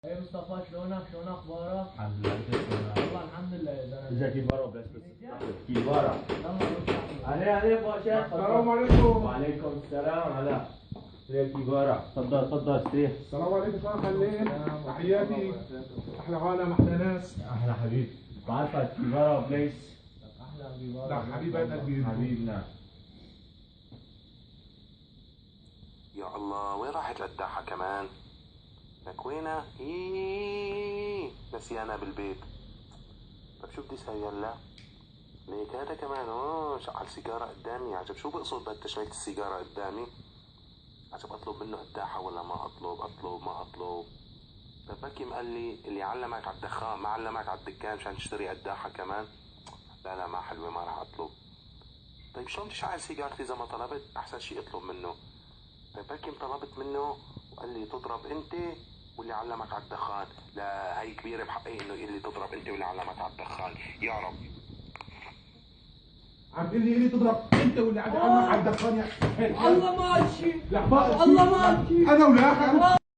ايه مصطفى، شلون اخبارك؟ الحمد لله. والله الحمد لله يا زلمه. اذا كبار بس كبار. علي باشا. السلام عليكم. وعليكم السلام. هلا يا كبار. تفضل سيف. السلام عليكم اخوان خليل. تحياتي. احلى عالم، احلى ناس. احلى حبيب. بعرفك كبار بليس. احلى كبار. لا حبيبات قلبي. حبيبنا. يا الله، وين راحت القداحة كمان؟ لك وينها؟ نسيانها بالبيت. طب شو بدي اسوي هلا؟ ليك هذا كمان شعل سيجارة قدامي. عجب شو بقصد بهالتشمية السيجارة قدامي؟ عجب اطلب منه قداحة ولا ما اطلب ما اطلب. طب بكي قال لي اللي علمك على الدخان ما علمك على الدكان مشان تشتري قداحة كمان. لا ما حلوة، ما راح اطلب. طيب شلون تشعل سيجارتي اذا ما طلبت؟ احسن شي اطلب منه. طيب بكي طلبت منه وقال لي تضرب انت واللي علمك على الدخان. لا هي كبيرة بحقي انه يقول لي تضرب انت واللي علمك على الدخان. يا رب. عم تقول لي تضرب انت واللي علمك على الدخان يا الله ماشي. لا الله ماشي. انا ولا